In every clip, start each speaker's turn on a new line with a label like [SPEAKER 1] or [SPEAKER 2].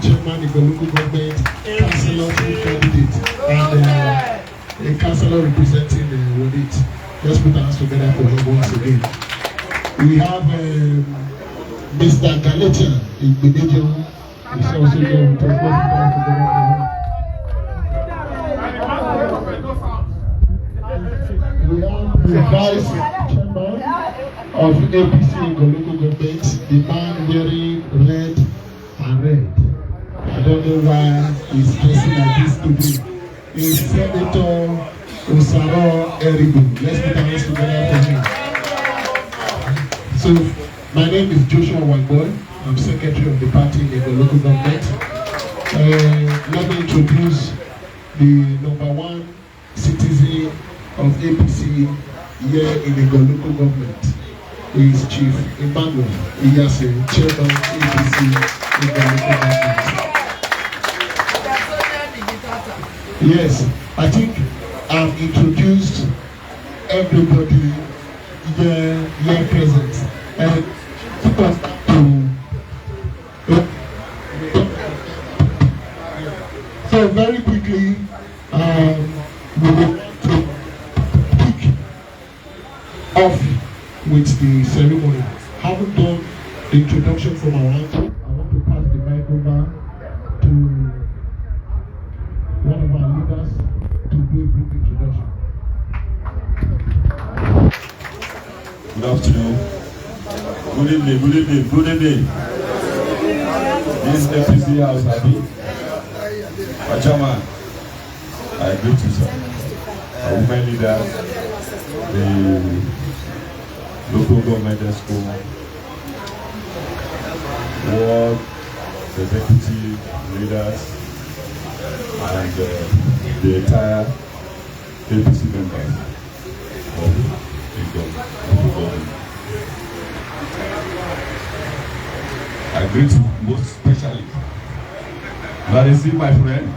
[SPEAKER 1] chairman, Egor Local Government, councillor candidate, and a councillor representing Wodit. Let's put our hands together for him once again. We have Mr. Galecha Igbedejo. He's also here with us. Let's put our hands together for him. We have the vice chairman of APC Egor Local Government, the man wearing red and red. I don't know why he's dressing like this today. Is Senator Osaro Eribu. Let's put our hands together for him. So, my name is Joshua Whiteboy. I'm secretary of the party in the local government. Let me introduce the #1 citizen of APC here in the local government. He is Chief Emmanuel Iyase, chairman of APC in the local government. Yes, I think I've introduced everybody here present, and so very quickly we will kick off with the ceremony. Haven't done the introduction from our uncle. I want to pass the mic over to one of our leaders to do a brief introduction.
[SPEAKER 2] Good afternoon. Good evening, good evening, good evening. This APC House, Abi. Chairman, I greet you, sir. Our women leader, the local government school, ward, the deputy leaders, and the entire APC members of the government. I greet you most especially. Larisi, my friend.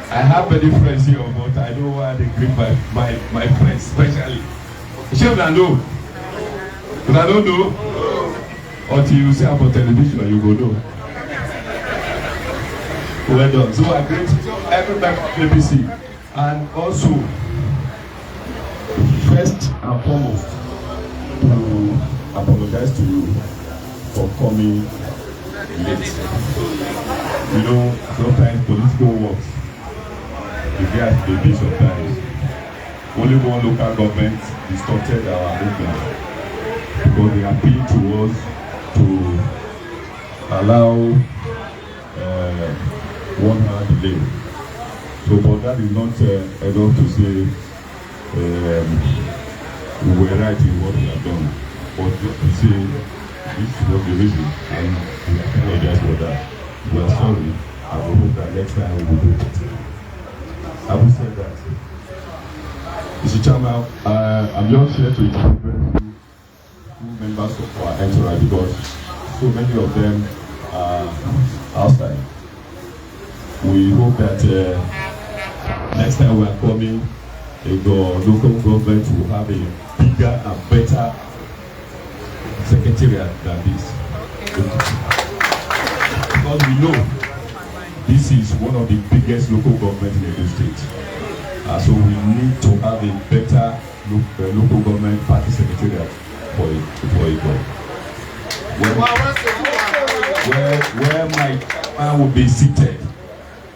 [SPEAKER 2] I have many friends here, but I know why they greet my friends especially. Shame I know. But I don't know. Until you see about television, you go know. Well done. So I greet every member of APC, and also first and foremost to apologize to you for coming late. You know, sometimes political works, you get a bit sometimes. Only one local government distorted our movement because they appealed to us to allow 1 hour delay. So, but that is not enough to say we were right in what we have done. But to say this was the reason, and we apologize for that. We are sorry, and we hope that next time we will do it. Having said that, Mr. Chairman, I'm just here to introduce two members of our entourage because so many of them are outside. We hope that next time we are coming, the local government will have a bigger and better secretariat than this. Because we know this is one of the biggest local governments in the state. So we need to have a better local government party secretariat for it. Where my man will be seated,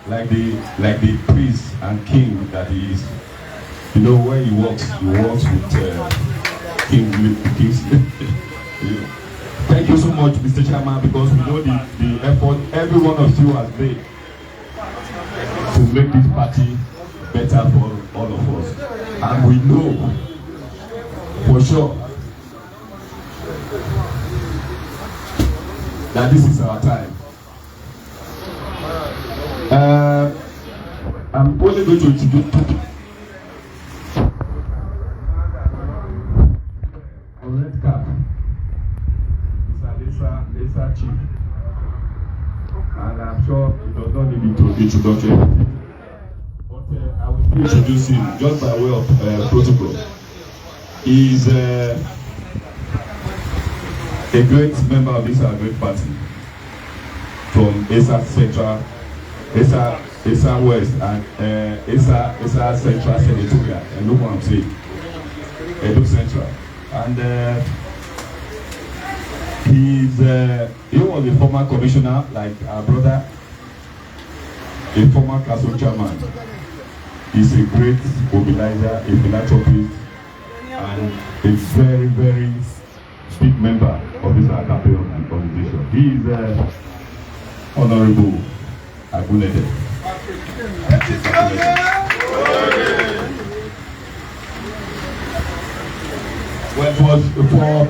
[SPEAKER 2] like the priest and king that he is. You know where he works with kings. Thank you so much, Mr. Chairman, because we know the effort every one of you has made to make this party better for all of us. And we know for sure that this is our time. I'm only going to introduce two people. On red cap, Lisa Chief. And I'm sure it does not need introduction. But I will introduce him just by way of protocol. He is a great member of this great party from from ESA Central, ESA West, and ESA Central Senatorial. And look what I'm saying, Edo Central. And he was a former commissioner, like our brother, a former council chairman. He's a great mobilizer, a philanthropist, and a very, very big member of this campaign organization. He is Honorable Agunede. Well, it was for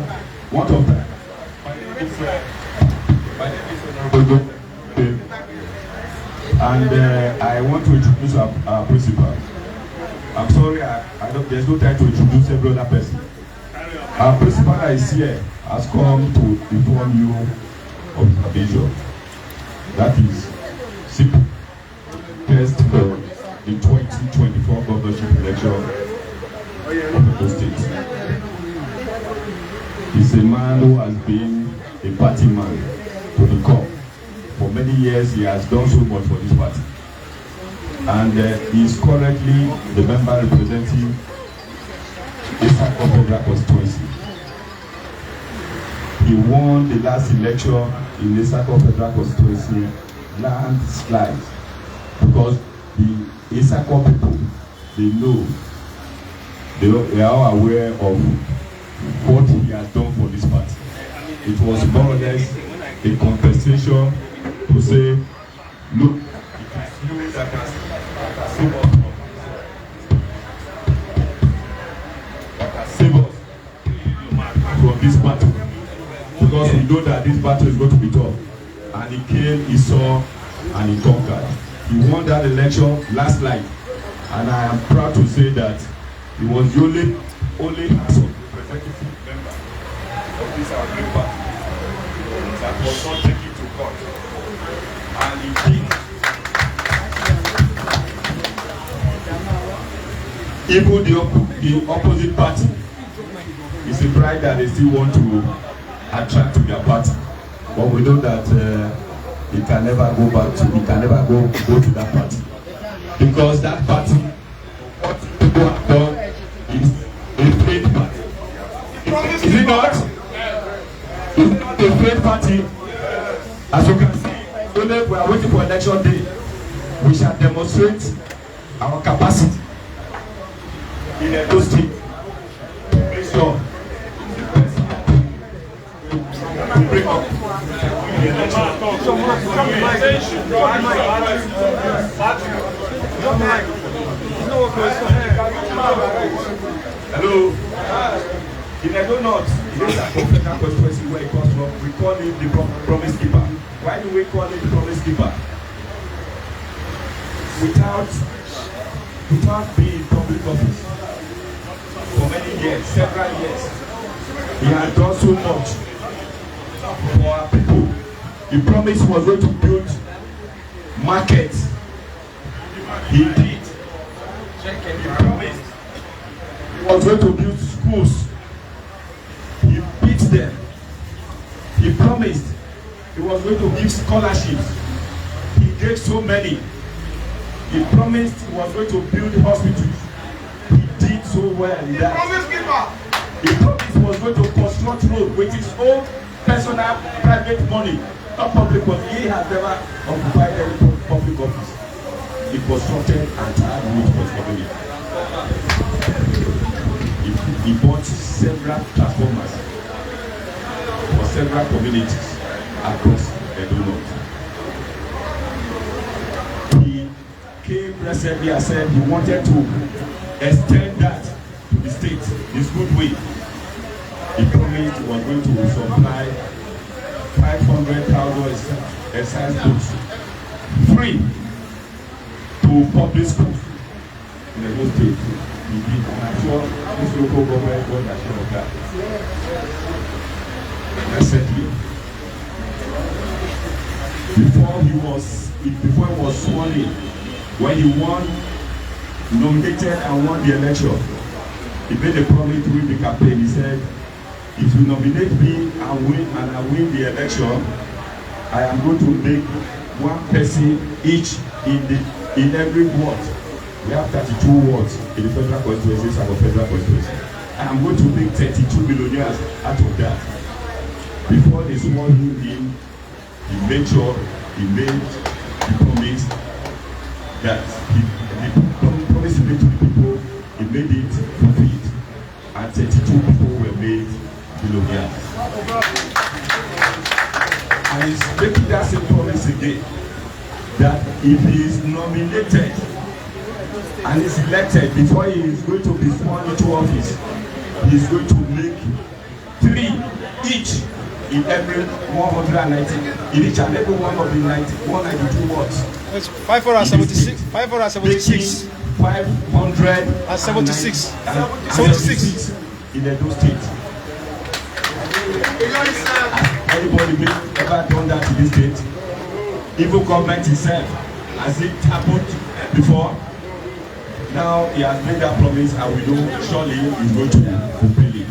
[SPEAKER 2] one of them. My name is Honorable Dekeri, and I want to introduce our principal. I'm sorry, there's no time to introduce every other person. Our principal that is here has come to inform you of the vision. That is simple. Test for the 2024 governorship election of the state. He's a man who has been a party man to the core. For many years, he has done so much for this party. And he is currently the member representing Etsako Federal Constituency. He won the last election in Etsako Federal Constituency landslide because the Etsako people, they are all aware of what he has done for this party. It was more or less a compensation to say, look, it is you that can save us from this battle, because we know that this battle is going to be tough. And he came, he saw, and he conquered. He won that election last night, and I am proud to say that he was the only handsome representative member of this our great party that was not taken to court, and he did. Even the opposite party is a pride that they still want to attract to their party, but we know that it can never go back to, it can never go to that party, because that party, what people have done is a failed party. Is it not? Is it not a failed party? As you can see, only we are waiting for election day. We shall demonstrate our capacity in Edo State to make sure we bring up the election. Hello. In Edo North, in the Federal Constituency where it comes from, we call him the promise keeper. Why do we call him the promise keeper? Without being in public office for many years, several years, he has done so much for our people. The promise was going to build markets. He did. He promised he was going to build schools. He beat them. He promised he was going to give scholarships. He gave so many. He promised he was going to build hospitals. He did so well in that. He promised he was going to construct roads with his own personal private money, not public money. He has never occupied any public office. He constructed entire roads for his community. He bought several transformers for several communities across Edo North. He came recently and said he wanted to extend that to the state, this good way. He promised he was going to supply 500,000 exercise books free to public schools in the whole state. He did, and I'm sure this local government got a share of that. Recently, before he was sworn in, when he nominated and won the election, he made a promise during the campaign. He said, if you nominate me and I win the election, I am going to make one person each in every ward. We have 32 wards in the federal constituency and the federal constituency. I am going to make 32 millionaires out of that. Before they sworn him in, he made sure he made the promise that the promise he made to the people, he made it fulfilled. And 32 people were made millionaires. And he's making that same promise again, that if he is nominated and is elected, before he is going to be sworn into office, he is going to make 3 each in every 190, in each and every one of the 192 wards.
[SPEAKER 3] It's 576. 576.
[SPEAKER 2] 576 in Edo State. Anybody ever done that in this state? Even government itself, has it happened before? Now he has made that promise, and we know surely he's going to fulfill it.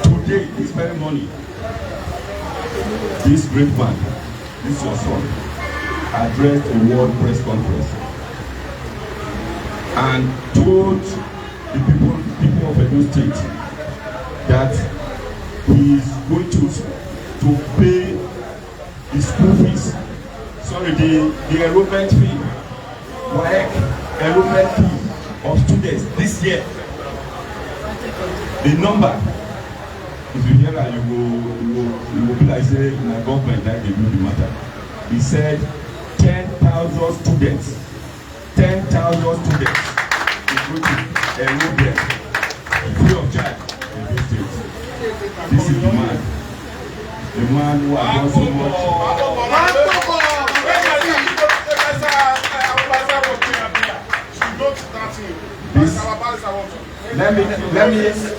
[SPEAKER 2] Today, this very morning, this great man, this your son, addressed a world press conference and told the people of Edo State that he is going to pay the school fees, the enrollment fee, enrollment fee of students this year. The number, if you hear that, you will be like say in a government that they do the matter. He said 10,000 students. 10,000 students is going to enroll them free of charge in those states. This is the man who has done so much.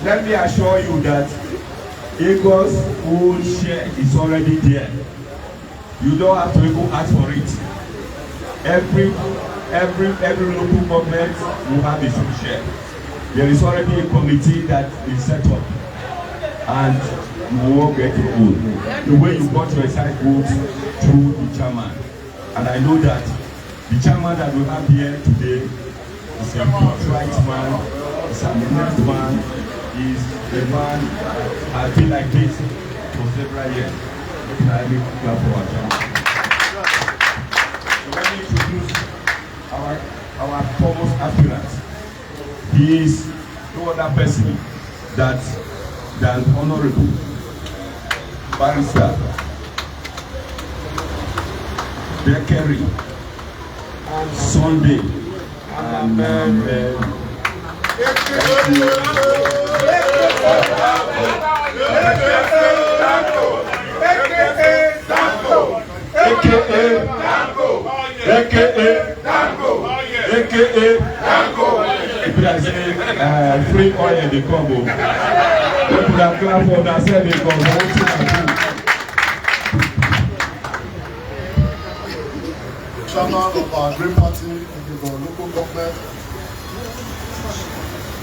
[SPEAKER 2] Let me assure you that Egor's own share is already there. You don't have to even ask for it. Every local government will have its own share. There is already a committee that is set up, and you will get your own. The way you got your side votes through the chairman, and I know that the chairman that we have here today is a right man, is an honest man, is a man has been like this for several years. I really clap for our chairman. So let me introduce our foremost aspirant. He is no other person than Honorable Barrister Dekeri Sunday AKA DANCO. If I say free oil in the combo, people that clap for that say they go.
[SPEAKER 4] Chairman of our great party in the local government,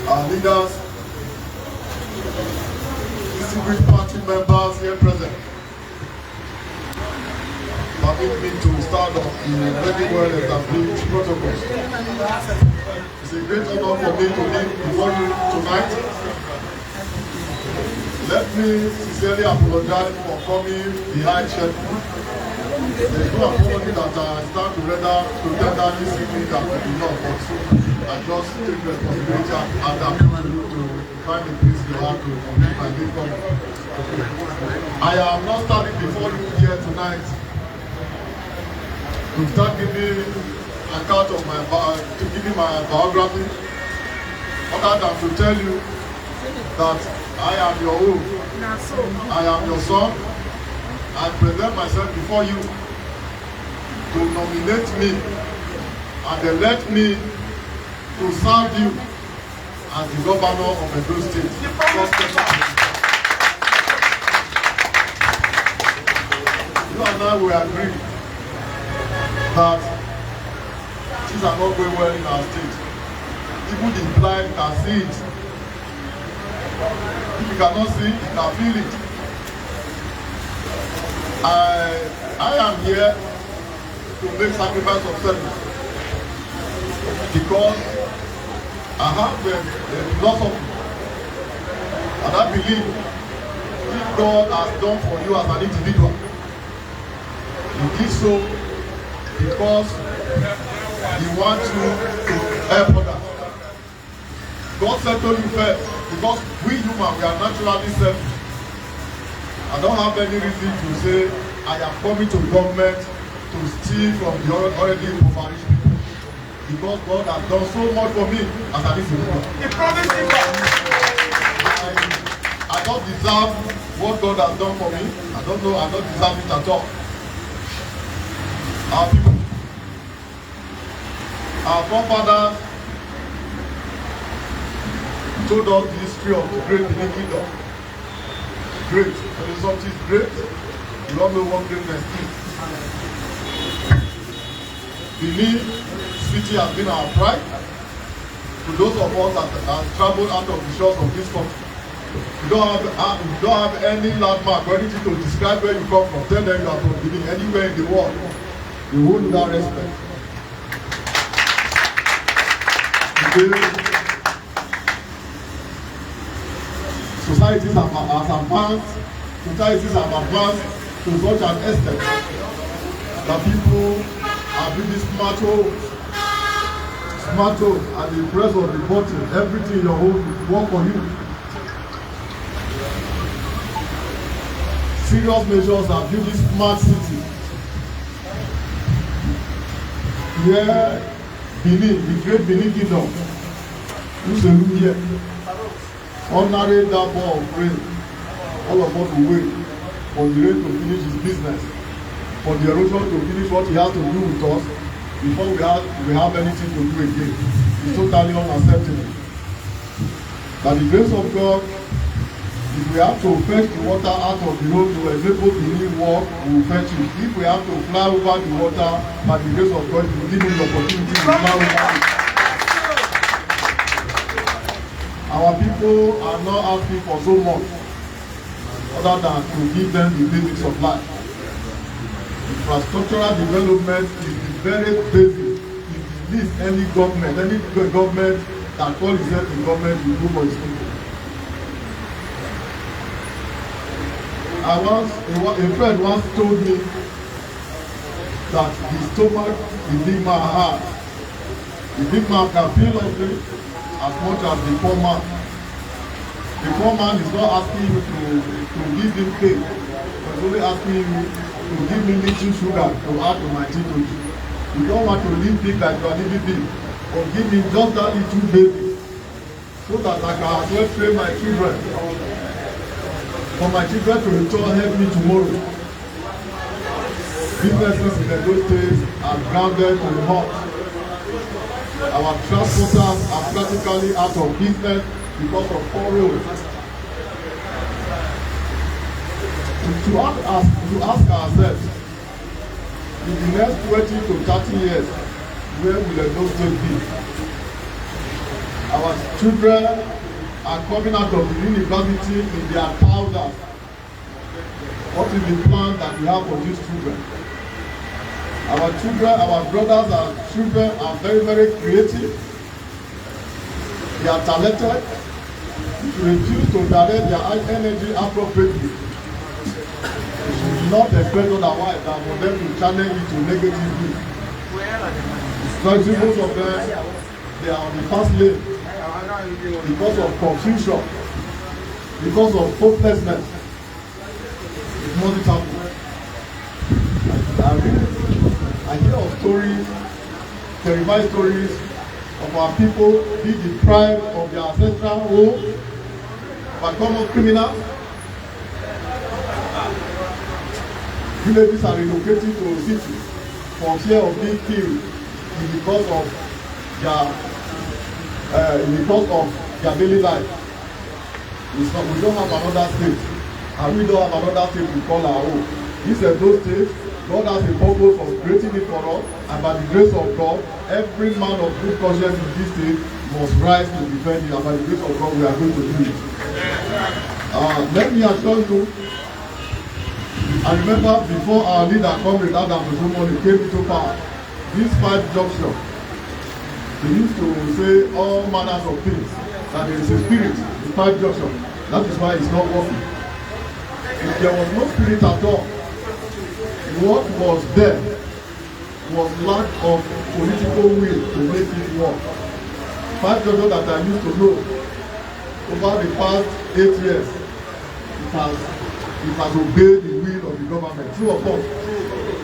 [SPEAKER 4] our leaders, distinguished party members here present. Permit me to start off the very well established protocols. It's a great honor for me to be before you tonight. Let me sincerely apologize for coming behind schedule. There is no apology that I stand to tender this evening that will be not, but I just take responsibility and adapt to find a place you have to complete my income. I am not standing before you here tonight to start giving account of my biography, other than to tell you that I am your own, I am your son. I present myself before you to nominate me and elect me to serve you as the governor of Edo State. You and I will agree that things are not going well in our state. Even the blind can see it. If you cannot see it, you can feel it. I am here to make sacrifice of service because I have a philosophy, and I believe if God has done for you as an individual, He did so because He wants you to help others. God settled you first because we humans, we are naturally selfish. I don't have any reason to say I am coming to government to steal from the already impoverished people, because God has done so much for me as an individual.
[SPEAKER 3] He promised me.
[SPEAKER 4] I don't deserve what God has done for me. I don't deserve it at all. Our people, our forefathers told us the history of the great Benin Kingdom. Great. When something is great, you don't know what greatness is. Benin City has been our pride. To those of us that have traveled out of the shores of this country, you don't have any landmark or anything to describe where you come from. Tell them you are from Benin, anywhere in the world. You hold that respect. Today, societies have advanced to such an extent that people are building smart homes, and the press of the button, everything in your home will work for you. Serious measures are building smart cities. Here, Benin, the great Benin Kingdom, who's a here. Ordinary that ball of rain, all of us will wait for the rain to finish his business, for the erosion to finish what he has to do with us before we have anything to do again. It's totally unacceptable. By the grace of God, if we have to fetch the water out of the road to enable the new work, we will fetch it. If we have to fly over the water, by the grace of God, we will give him the opportunity to fly over it. Our people are not asking for so much other than to give them the basics of life. Infrastructural development is the very basic. If this any government that calls itself the government will do for its people. A friend once told me that the stomach the big man has. The big man can feel hungry as much as the poor man. The poor man is not asking you to give him cake, but only asking you to give me little sugar to add to my tea. You don't want to live big like you are living big, but give me just that little baby, so that I can as well train my children, for my children to return help me tomorrow. Businesses in those days are grounded on the heart. Our transporters are practically out of business because of poor roads. To ask ourselves, in the next 20 to 30 years, where will those state be? Our children are coming out of the university in their thousands. What is the plan that we have for these children? Our children, our brothers and children are very, very creative. They are talented. If you refuse to direct their energy appropriately, you should not expect otherwise than for them to channel it to negatively. Most of them, they are on the fast lane because of confusion, because of hopelessness. It mustn't happen. I hear of stories, terrifying stories of our people being deprived of their ancestral home by common criminals. Villages are relocated to cities for fear of being killed because of their daily life. We don't have another state, and we don't have another state we call our own. These are those states. God has a purpose of creating it for us, and by the grace of God, every man of good conscience in this state must rise to defend it, and by the grace of God, we are going to do it. Let me assure you, the I remember before our leader, Comrade Adam, came into power, these 5 junctions, they used to say all manners of things, that there is a spirit in 5 junctions. That is why it's not working. If there was no spirit at all, what was there was lack of political will to make it work. 5 junctions that I used to know, over the past 8 years, it has obeyed the will of the government. True or false?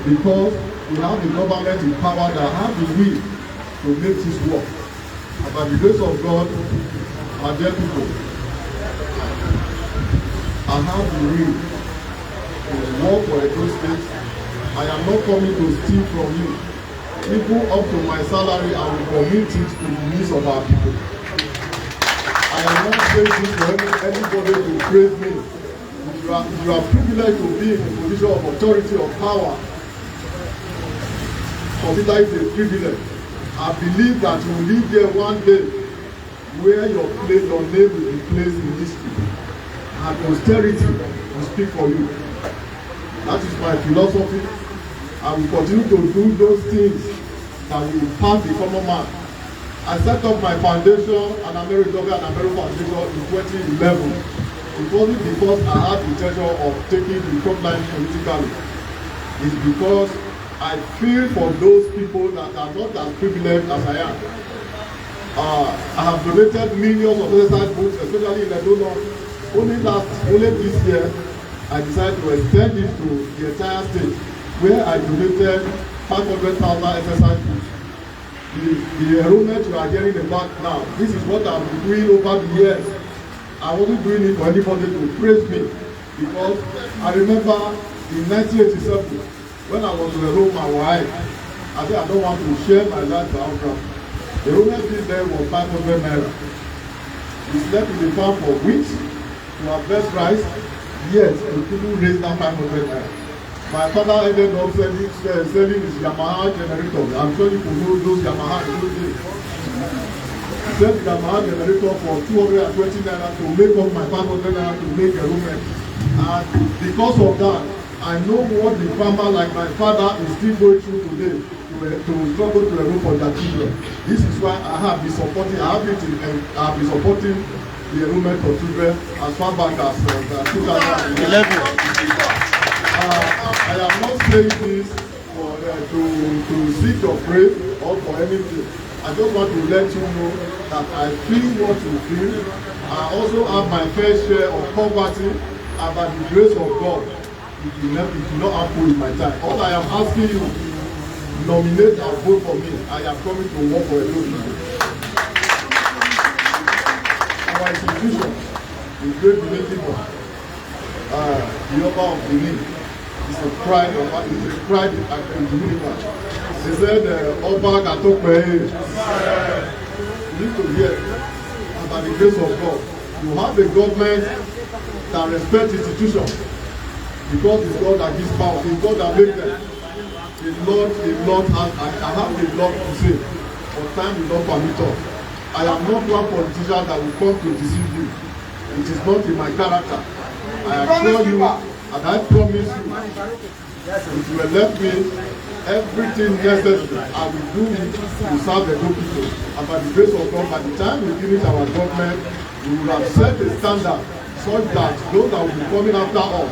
[SPEAKER 4] Because we have the government in power that have the will to make this work. And by the grace of God, my dear people, I have the will to work for a good state. I am not coming to steal from you. Even up to my salary, I will commit it to the needs of our people. I am not saying this for anybody to praise me. You are privileged to be in a position of authority or power. Consider it a privilege. I believe that you will live there one day where your name will be placed in history. And posterity will speak for you. That is my philosophy. I will continue to do those things that will impact the common man. I set up my foundation, Anamero Dekeri and Anamero Foundation in 2011. It wasn't because I had the intention of taking the front line politically. It's because I feel for those people that are not as privileged as I am. I have donated millions of exercise books, especially in Edo. Only this year, I decided to extend it to the entire state, where I donated 500,000 exercise books. The enrollment you are hearing about now, this is what I've been doing over the years. I wasn't doing it for anybody to praise me, because I remember in 1987, when I was to enroll my wife, I said I don't want to share my life biography. The enrollment fee there was 500 naira. We slept in the farm for weeks to harvest rice, yet the people raised that 500 naira. My father ended up selling his Yamaha generator. I'm sure you can know those Yamaha in those days. He sent the Yamaha generator for 220 naira to make up my 500 naira to make enrollment. And because of that, I know what the farmer like my father is still going through today to struggle to enroll for their children. This is why I have been supporting the enrollment of children as far back as 2011. I am not saying this for to seek your praise or for anything. I just want to let you know that I feel what you feel. I also have my fair share of poverty, and by the grace of God, it will not happen in my time. All I am asking you, nominate and vote for me. I am coming to work for a good people. Our institution, the great believing one, the Oba of Benin, is a pride in the universe. They said, Oba Katokwe. You need to hear, and by the grace of God, you have a government that respects institutions, because it's God that gives power, it's God that makes them. The Lord has, I have a lot to say, but time will not permit us. I am not one politician that will come to deceive you. It is not in my character. I assure you, and I promise you, if you will let me, everything necessary, I will do it to serve the good people. And by the grace of God, by the time we finish our government, we will have set a standard such that those that will be coming after us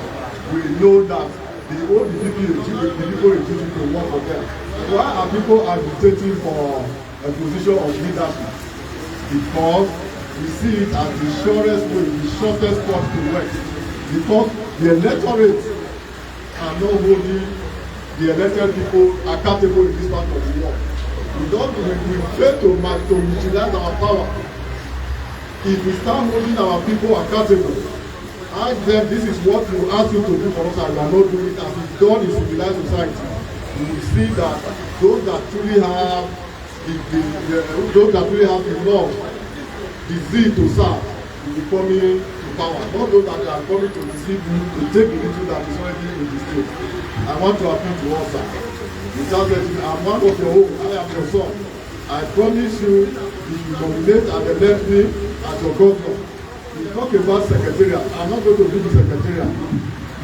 [SPEAKER 4] will know that the old people will work for them. Why are people agitating for a position of leadership? Because we see it as the surest way, the shortest path to work. Because the electorate are not holding the elected people accountable in this part of the world. We fail to utilize our power. If we start holding our people accountable, ask them, this is what we ask you to do for us, and we are not doing it as it's done in civilized society. You will see that those that truly have the love, the zeal to serve, will be coming to power. Not those that are coming to deceive you, to take the little that is already in the state. I want to appeal to all, sir. I'm one of your own. I am your son. I promise you, if you nominate and elect me as your governor, we talk about secretariat. I'm not going to do the secretariat.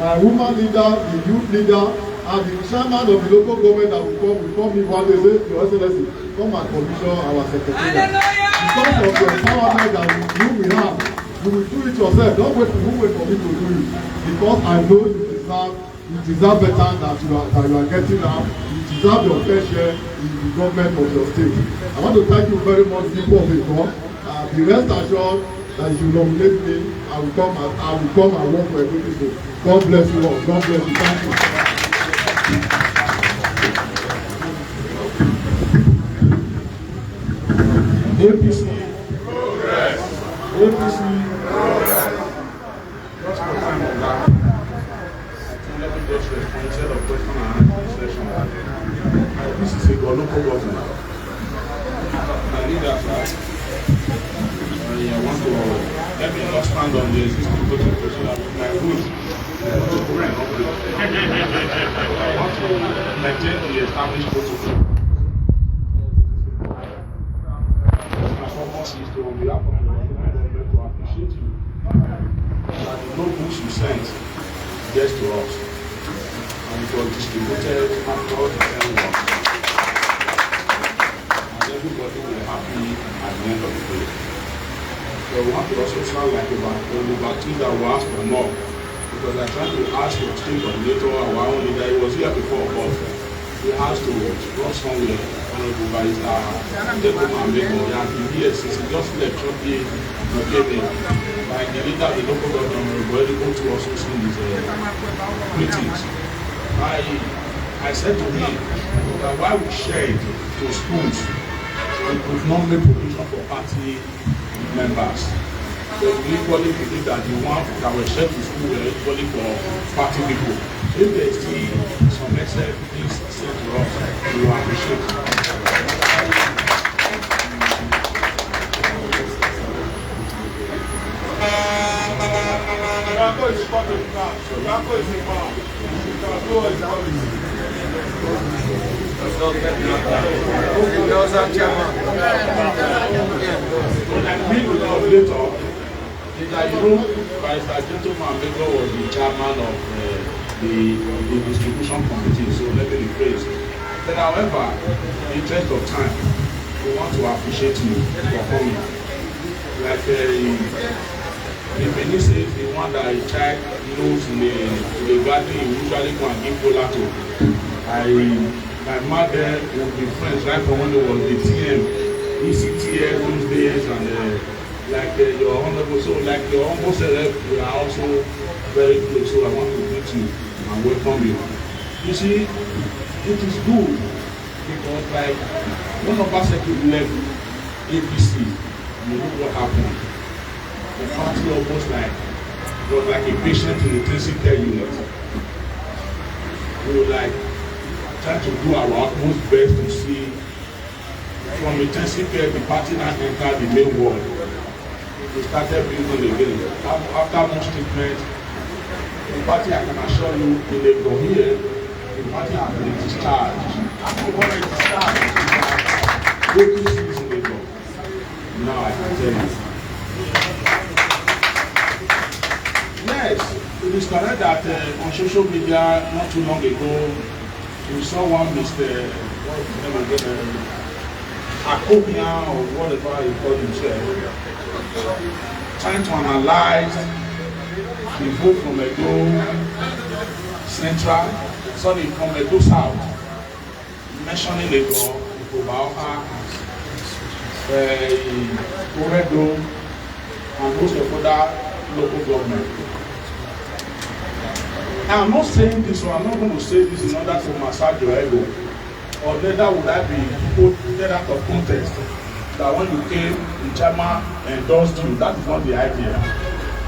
[SPEAKER 4] my woman leader, the youth leader, and the chairman of the local government that will come me one day say, Your Excellency, come and commission our secretariat. Because of the empowerment that we have, you will do it yourself. Don't wait for me to do it. Because I know you deserve better than you are getting now. You deserve your fair share in the government of your state. I want to thank you very much, people of Egor. Be rest assured that if you nominate me, I will come and work for everything. God bless you all. God bless you. Thank you. APC. Progress. APC. Progress.
[SPEAKER 5] Just for time of that, let me just respond instead of question and answer session. This is Egor Local Government. My leader, sir. I want to let me not stand on the existing protocol so that my rules to run up with. I want to maintain the established protocol. My focus is to, on behalf of the government, to appreciate you that the notebooks you sent gets to us and it was distributed across the network. And everybody will be happy at the end of the day. So we want to also sound like about things that we ask for more. Because I tried to ask for state coordinator, our own leader, he was here before, but he has to run somewhere. Honorable Barrister, take home and make money. And he here since he just left shortly, gave me. Like the leader of the local government, we were able to also see his meetings. I said to him that while we shared to schools, we could not make provision for party members. So we equally believe that the ones that were shared to school were equally for party people. So if there is still some excess, please send to us. We will appreciate it.
[SPEAKER 4] DANCO is important now. DANCO is involved. DANCO is involved.
[SPEAKER 5] Later, Barrister Gentleman Egor was the chairman of the distribution committee, so let me rephrase. But however, in the interest of time, we want to appreciate you for coming. Like the minister is the one that a child knows in the garden, he usually go and give cola to. My mother will be friends right from when there was the TM, ECTL those days, and your honorable, so like your almost we are also very close. So I want to meet you and welcome you. You see, it is good because like when Obaseki left APC, you know what happened. The party almost was like a patient in the intensive care unit. We were like trying to do our utmost best to see from intensive care the party that entered the main ward. We started building again. After much treatment, the party, I can assure you, when they go here, the party has been discharged. After the party is discharged, APC is in the door. Now I can tell you. Yes, it is correct that on social media not too long ago, we saw one Mr. What's his name again? Akobia or whatever he called himself, trying to analyze the vote from Edo Central, from Edo South, mentioning Edo, Ikobaoka, Oredo, and most of other local government. I'm not saying this, or I'm not going to say this in order to massage your ego, or neither would I be put out of context that when you came, the chairman endorsed you. That is not the idea.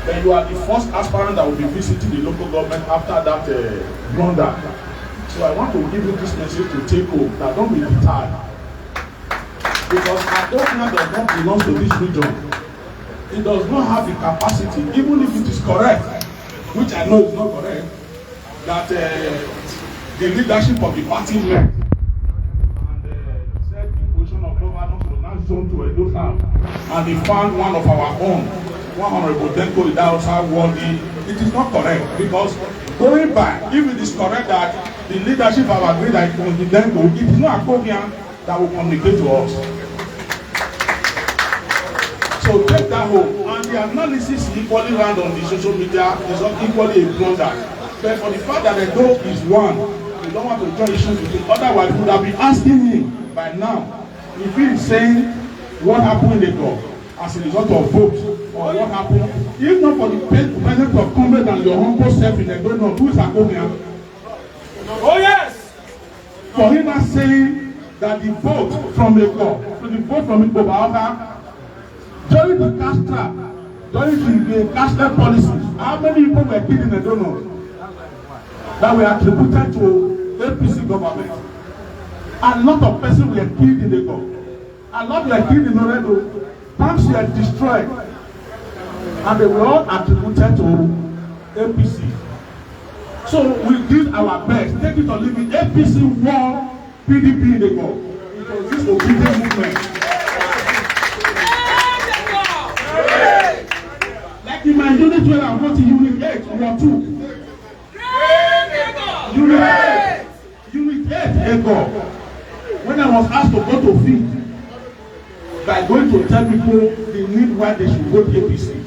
[SPEAKER 5] But you are the first aspirant that will be visiting the local government after that blunder. So I want to give you this message to take home, that don't be deterred. Because Adopia does not belong to this region. It does not have the capacity, even if it is correct, which I know is not correct, that the leadership of the party left and said the position of governors was not zoned to Edo South, and they found one of our own, one Honorable Dekeri, that was worthy it is not correct, because going by, if it is correct that the leadership have agreed that it must be DANCO, it is not Akobian that will communicate to us. So take that home, and the analysis is equally round on the social media is not equally a blunder. But for the fact that the goal is one, we don't want to join issues with him. Otherwise, we would have been asking him by now if he is saying what happened in the goal as a result of votes, or what happened, if not for the presence of comrade and your humble self in the donor, who is Akobian?
[SPEAKER 3] Oh yes!
[SPEAKER 5] For him not saying that the vote from the goal, the vote from Igbo during the cash trap, during the cashless policies, how many people were killed in the donor that were attributed to APC government? A lot of persons were killed in the go. A lot were killed in Oredo. Banks were destroyed, and they were all attributed to APC. So we did our best. Take it or leave it. APC won PDP in the go. It was this obedient movement. Like in my unit where I go to unit 8 or 2. Unit 8, Egor. When I was asked to go to feed, by going to tell people the need why they should vote APC.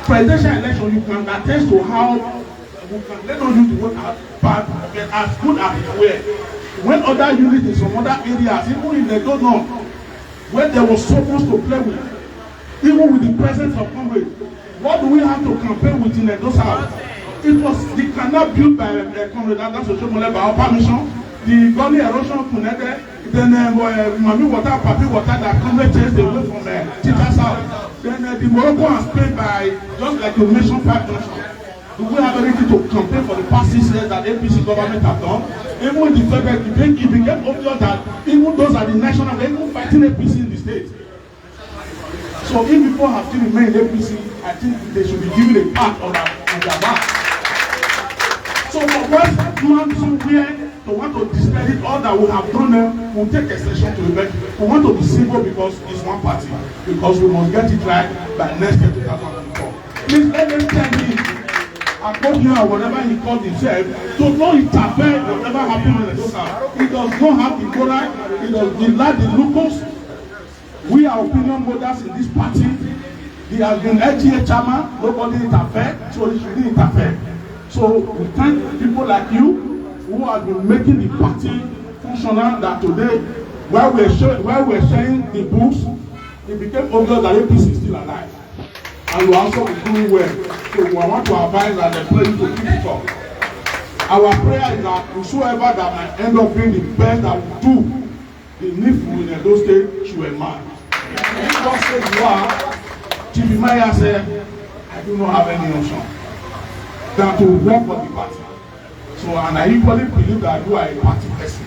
[SPEAKER 5] Presidential election, you can attest to how you can let on you to vote as bad, but as good as it were. When other units in some other areas, even in the donor, when there was so much to play with, even with the presence of Congress, what do we have to campaign with in those houses? It was the canal built by Congress, that's a by our permission, the gully erosion connected, then Mami water, Papi water that Congress chased away from Teacher's house. Then the Morocco has paid by, just like you mentioned, 5 nations. Do we have anything to campaign for the past 6 years that APC government have done? Even the federal, it became obvious that even those are the national, they're even fighting APC in the state. So if people have still remained APC, I think they should be given a pat on their back. So for one man somewhere to want to discredit all that we have done, we'll take exception to it. We want to be civil because it's one party. Because we must get it right by next year 2024. Please let them tell me, Akobian or whatever he called himself, to not interfere whatever happened in the local. He does not have the moral, he lack the locals. We are opinion holders in this party. He has been LGA chairman, nobody interfered, so he shouldn't interfere. So we thank people like you who have been making the party functional, that today, while we're sharing the books, it became obvious that APC is still alive. And we also be doing well. So we want to advise and pray to keep it up. Our prayer is that whosoever that might end up being the best that will do the needful in those days should emerge. If God says you are, Chief Maya said, I do not have any option than to work for the party. So, and I equally believe that you are a party person,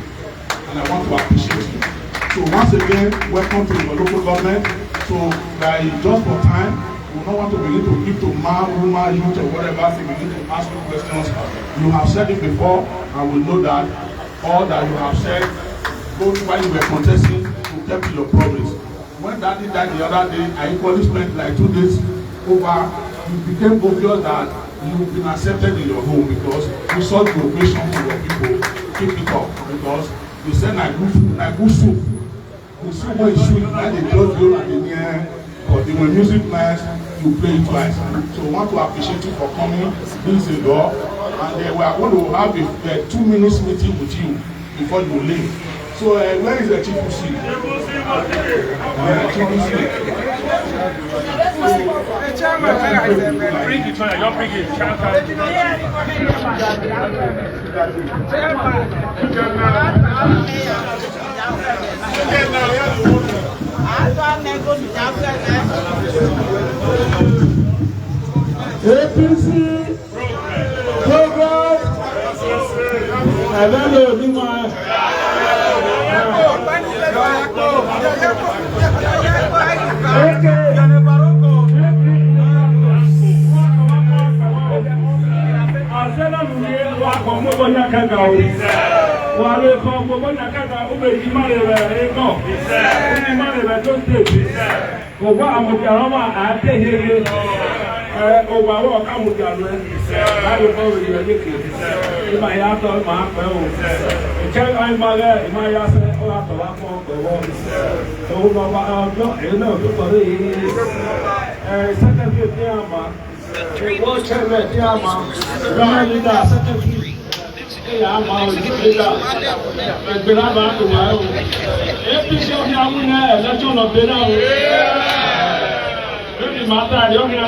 [SPEAKER 5] and I want to appreciate you. So once again, welcome to your local government. So by just for time, we don't want to begin to give to man, woman, youth, or whatever, so we begin to ask you questions. You have said it before, and we know that all that you have said, both while you were contesting, you kept your promise. When Daddy died the other day, I equally spent like 2 days over. It became obvious that you've been accepted in your home because you saw the ovation to your people. Keep it up, because they said like good soup. The soup when you shoot, and they told you at the near, but when music nice, you play it twice. So I want to appreciate you for coming. This is door, and we are going to have a 2 minutes meeting with you before you leave. So where is the Chief Chief?
[SPEAKER 3] The chairman, bring it, don't bring it.
[SPEAKER 1] APC program.
[SPEAKER 5] overall, come with your man. I will follow you. If I have to, my fellow. Tell I'm my guy, my ass, or after that for the world. So, you know, second Yama. One chairman, Yama. Second. I'm always been about to my own. APC of Yamuna, that's all of the now. Really, my dad, you're going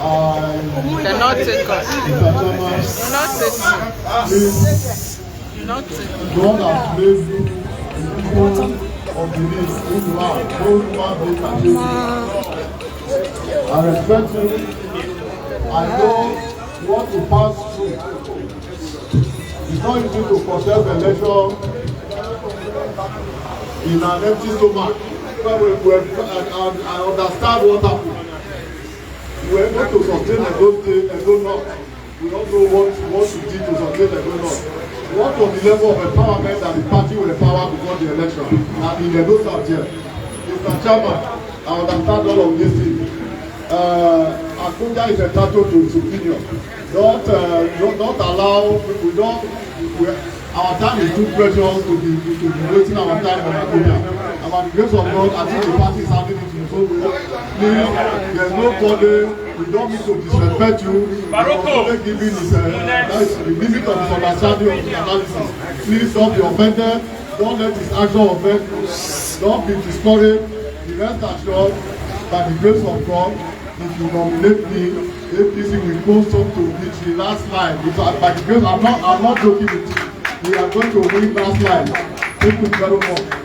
[SPEAKER 6] Cannot take us. Not
[SPEAKER 4] God has made you people of the list who you are, those who are the country. I respect you. I know what to pass through. It's not easy to contest election in an empty stomach. I understand what happened. We were able to sustain Egor North. We don't know what to do to sustain Egor North. What was the level of empowerment that the party will empower before the election? And in the notes out here, Mr. Chairman, I understand all of these things. Akunja is entitled to his opinion. Don't allow people. Our time is too precious to be wasting our time on Akunja. And by the grace of God, I think the party is having it in so well. Please, there's nobody. We don't need to disrespect you. Baroko. Giving is the limit of his understanding of the analysis. Please don't be offended. Don't let his action offend you. Don't be discouraged. Be rest assured, by the grace of God, if you nominate me, APC will go so to reach the last line. By the grace, I'm not joking with you. We are going to win last line. Thank you very much.